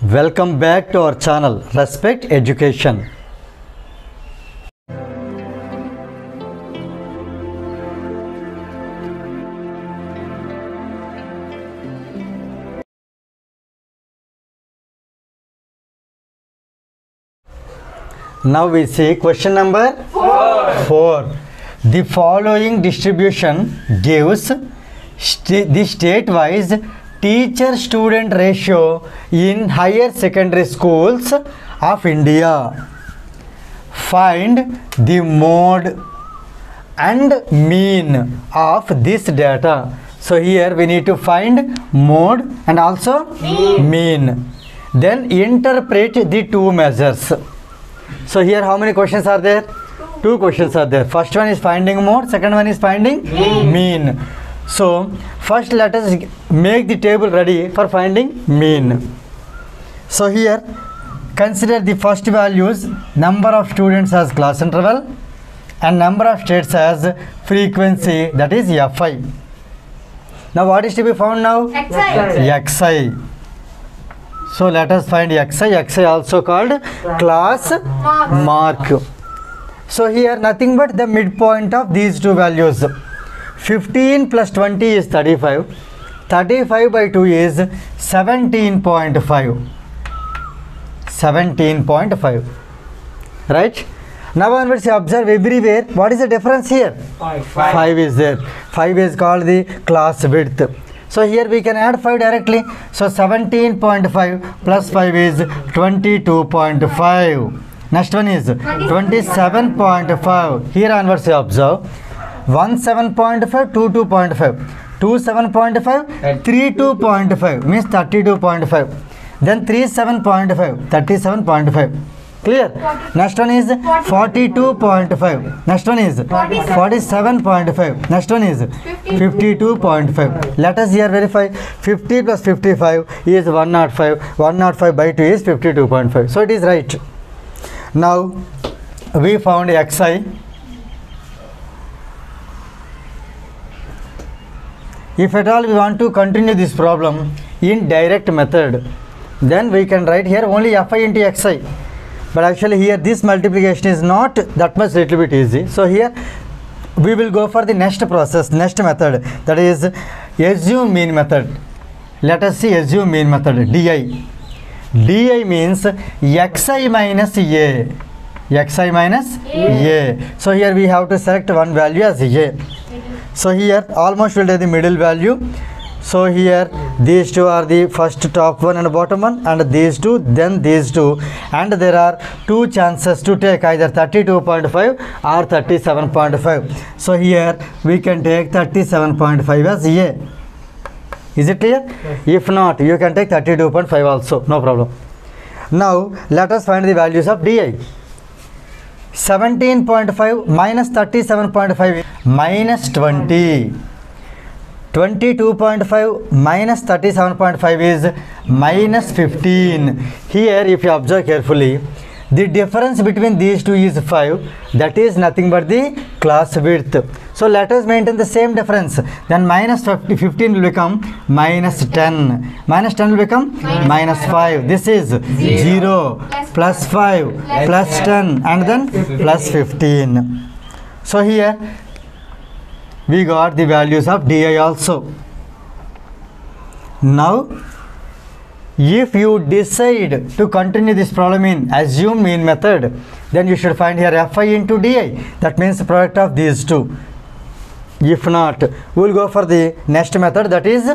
Welcome back to our channel Respect Education. Now we see question number 4. The following distribution gives the state-wise teacher-student ratio in higher secondary schools of India. Find the mode and mean of this data. So here we need to find mode and also mean. Then interpret the two measures. So here how many questions are there? Two questions are there. First one is finding mode, second one is finding mean. So first let us make the table ready for finding mean. So here consider the first values, number of students as class interval and number of states as frequency, that is Fi. Now what is to be found now? Xi. So let us find Xi also called class mark. So here nothing but the midpoint of these two values. 15 plus 20 is 35. 35 by 2 is 17.5. 17.5. Right? Now onwards you observe everywhere. What is the difference here? 5 is there. 5 is called the class width. So here we can add 5 directly. So 17.5 plus 5 is 22.5. Next one is 27.5. Here onwards you observe 17.5, 22.5, 27.5, 32.5 means 32.5. Then 37.5, 37.5. Clear? Next one is 42.5. Next one is 47.5. Next one is 52.5. Let us here verify. 50 plus 55 is 105. 105 by 2 is 52.5. So it is right. Now we found Xi. If at all we want to continue this problem in direct method, then we can write here only Fi into Xi. But actually here this multiplication is not that much little bit easy. So here we will go for the next process, next method, that is assume mean method. Let us see assume mean method, Di. Di means Xi minus A. Xi minus A. So here we have to select one value as A. So here almost will take the middle value. So here these two are the first top one and bottom one, and these two, then these two, and there are two chances to take either 32.5 or 37.5. So here we can take 37.5 as A. Is it clear? If not, you can take 32.5 also, no problem. Now let us find the values of Di. 17.5 minus 37.5 minus 20. 22.5 minus 37.5 is minus 15. Here if you observe carefully, the difference between these two is 5. That is nothing but the class width. So let us maintain the same difference. Then minus 15 will become minus 10. Minus 10 will become minus 5. This is 0 plus 5 plus 10 and then plus 15. So here we got the values of Di also. Now if you decide to continue this problem in assume mean method, then you should find here Fi into Di. That means the product of these two. If not, we will go for the next method, that is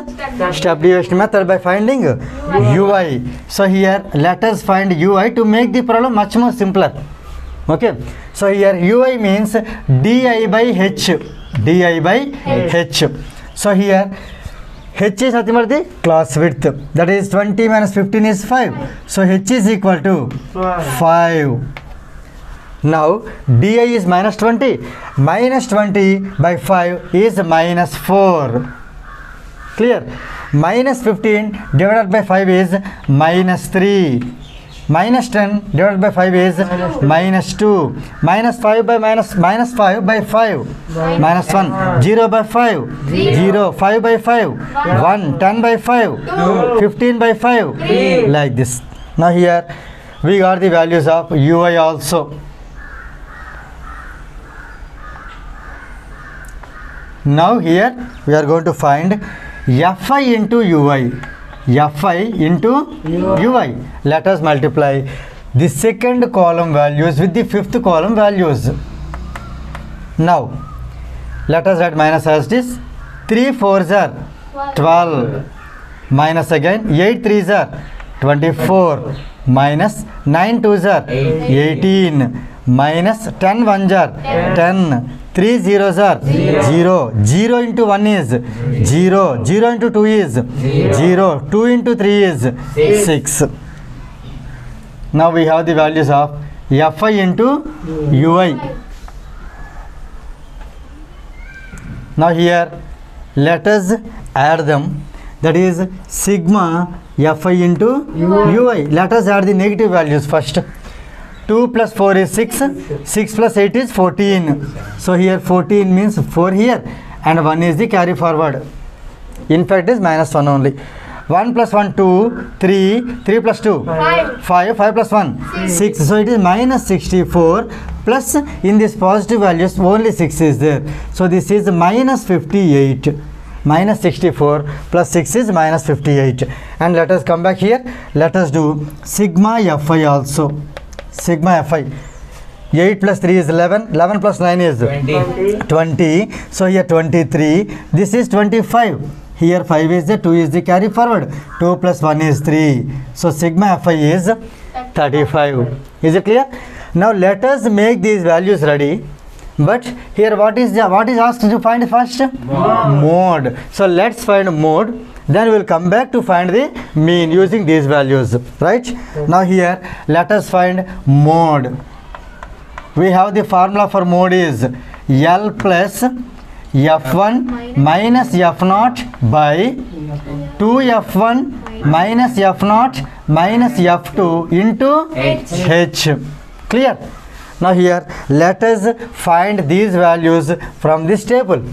step deviation method by finding Ui. So here let us find Ui to make the problem much more simpler. Okay. So here Ui means Di by H. Di by H. So here H is nothing but the class width. That is 20 minus 15 is 5. So H is equal to 5. Now Di is minus 20. Minus 20 by 5 is minus 4. Clear? Minus 15 divided by 5 is minus 3. Minus 10 divided by 5 is minus 2. Minus 5 by minus 5 by 5. Minus 1. 0 by 5. 0. 5 by 5. 1. 10 by 5. 15 by 5. Like this. Now here we got the values of ui also. Now here we are going to find fi into ui. Fi into ui. Let us multiply the second column values with the fifth column values. Now let us write minus as this. 3 4s are 12, minus again 8 3s are 24, minus 9 2s are 18, minus 10 1s are 10, 3 zeros are 0, 0 into 1 is 0, 0 into 2 is 0, 2 into 3 is 6. Now we have the values of fi into ui. Now here let us add them, that is sigma fi into ui. Let us add the negative values first. 2 plus 4 is 6, 6 plus 8 is 14. So here 14 means 4 here and 1 is the carry forward. In fact it is minus 1 only. 1 plus 1 2, 3, 3 plus 2 5, 5 plus 1 6. So it is minus 64, plus in this positive values only 6 is there. So this is minus 58. Minus 64 plus 6 is minus 58. And let us come back here. Let us do sigma fi also. Sigma fi. 8 plus 3 is 11. 11 plus 9 is 20. So here 23. This is 25. Here 5 is the 2 is the carry forward. 2 plus 1 is 3. So sigma fi is 35. Is it clear? Now let us make these values ready. But here what is asked to find first? Mode. So let's find mode. Then we will come back to find the mean using these values. Right? Now here let us find mode. We have the formula for mode is L plus F1 minus F0 by 2F1 minus F0 minus F2 into H. Clear? Now here let us find these values from this table.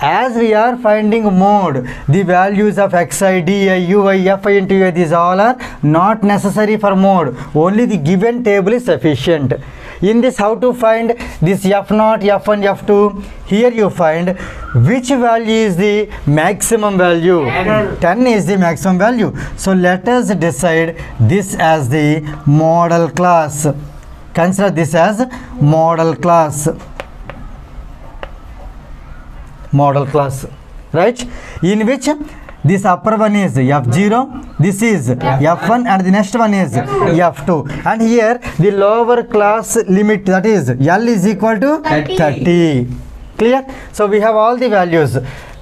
As we are finding mode, the values of xi, di, ui, fi into ui, these all are not necessary for mode. Only the given table is sufficient. In this, how to find this f0, f1, f2? Here you find which value is the maximum value. 10 is the maximum value. So let us decide this as the model class. Consider this as model class. Model class, right? In which this upper one is f0, this is f1, and the next one is f2. And here the lower class limit, that is L is equal to 30. Clear? So we have all the values.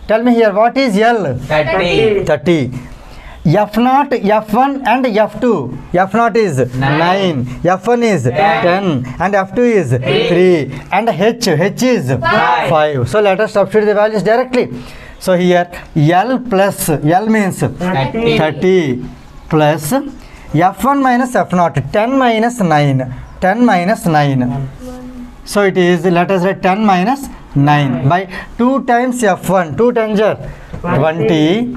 Tell me here, what is L? 30. F0, F1 and F2. F0 is 9, F1 is 10, and F2 is 3, and H is 5. So let us substitute the values directly. So here L plus, L means 30 plus F1 minus F0, 10 minus 9, 10 minus 9. So it is, let us write 10 minus 9 by 2 times F1, 2 times 20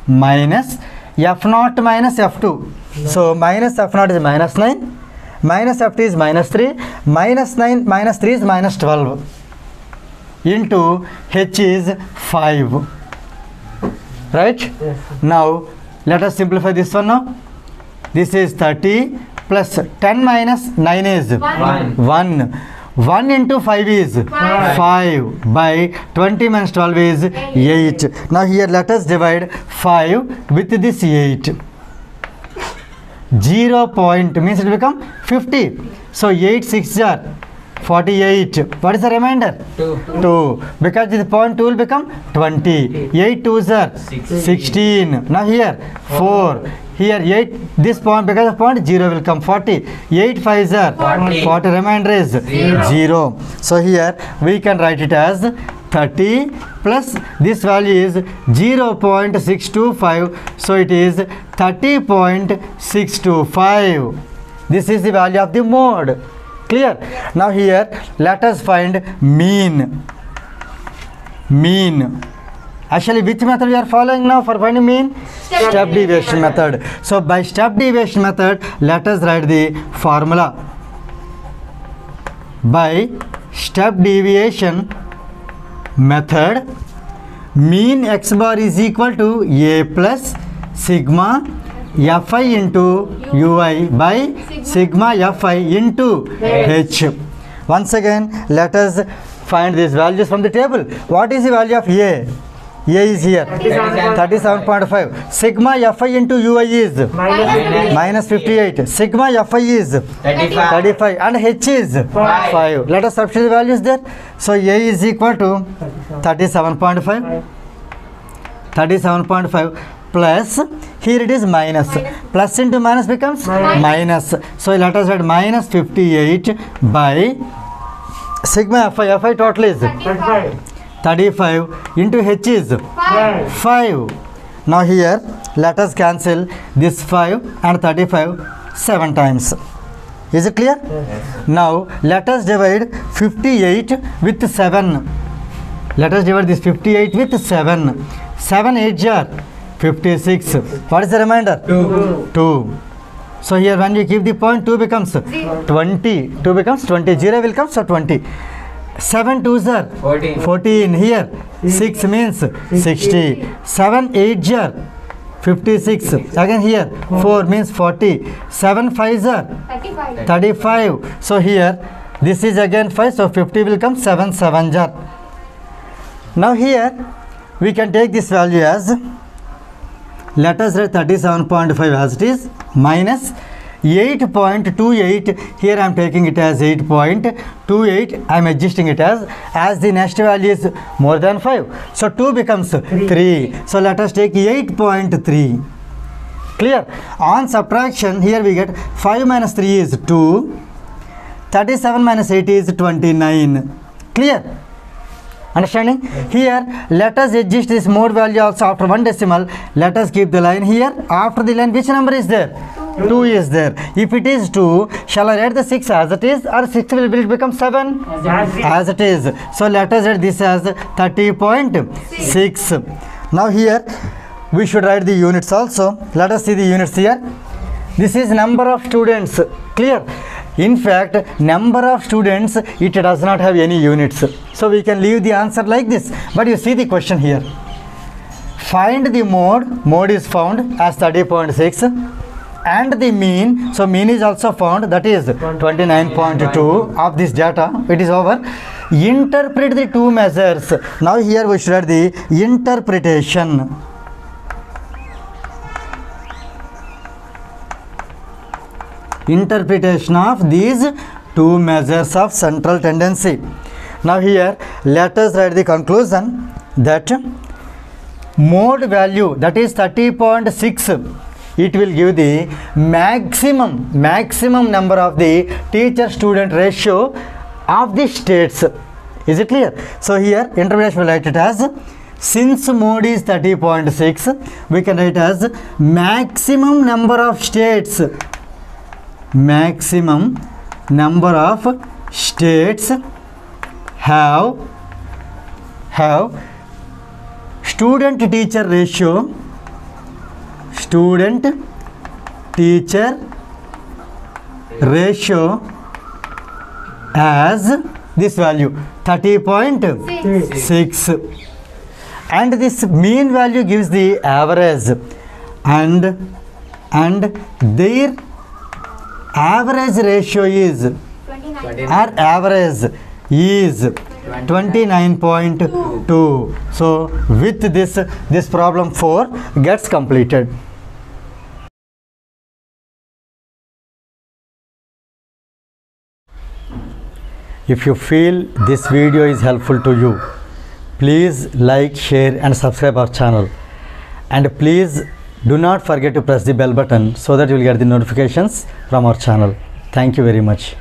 minus F0 minus F2. So minus F0 is minus 9, minus F2 is minus 3, minus 9 minus 3 is minus 12 into H is 5. Right? Yes. Now let us simplify this one now. This is 30 plus 10 minus 9 is 1. 1 into 5 is 5 by 20 minus 12 is 8. Now here let us divide 5 with this 8. 0 point means it will become 50. So 8 6 are 48. What is the remainder? 2. Because this point 2 will become 20. 8 2s are 16. Now here 4. Here 8, this point, because of point 0 will come 40. 8 5s are 40. Remainder is 0. So here we can write it as 30 plus this value is 0.625. So it is 30.625. This is the value of the mode. Clear? Now here let us find mean. Mean. Actually, which method we are following now for finding mean? Step deviation method. So by step deviation method, let us write the formula. By step deviation method, mean x bar is equal to a plus sigma fi into ui by sigma fi into h. Once again, let us find these values from the table. What is the value of a? A is here 37.5. Sigma fi into ui is minus 58. Sigma fi is 35 and h is 5. Let us substitute the values there. So a is equal to 37.5. 37.5 plus, here it is minus. Plus into minus becomes minus. So let us write minus 58 by sigma fi total is 35 into h is 5. Now here let us cancel this 5 and 35 7 times. Is it clear? Yes. Now let us divide 58 with 7. Let us divide this 58 with 7. 7 8 are 56. What is the remainder? 2. So here when we keep the point, 2 becomes 20. 2 becomes 20. 0 will come, so 20. 7 2s are 14. Here 6 means 60. 7 8 are 56. Again here 4 means 40. 7 5s are 35. So here this is again 5, so 50 will come. 7 7 are. Now here we can take this value as, let us write 37.5 as it is, minus 8.28. Here I am taking it as 8.28. I am adjusting it as the next value is more than 5. So 2 becomes 3. So let us take 8.3. Clear? On subtraction, here we get 5 minus 3 is 2. 37 minus 8 is 29. Clear? Understanding? Here let us adjust this mode value also after one decimal. Let us keep the line here. After the line, which number is there? 2 is there. If it is 2, shall I write the 6 as it is, or 6 will become 7? As it is. So let us write this as 30.6. Now here we should write the units also. Let us see the units here. This is number of students. Clear? In fact, number of students, it does not have any units. So we can leave the answer like this. But you see the question here. Find the mode. Mode is found as 30.6. And the mean. So mean is also found. That is 29.2 of this data. It is over. Interpret the two measures. Now here we should write the interpretation. Interpretation of these two measures of central tendency. Now here let us write the conclusion that mode value, that is 30.6, it will give the maximum number of the teacher student ratio of the states. Is it clear? So here interpretation will write it as, since mode is 30.6, we can write as maximum number of states. Maximum number of states have student teacher ratio as this value 30.6, and this mean value gives the average, and their average ratio is 29.2. So with this problem 4 gets completed. If you feel this video is helpful to you, please like, share and subscribe our channel, and please do not forget to press the bell button so that you will get the notifications from our channel. Thank you very much.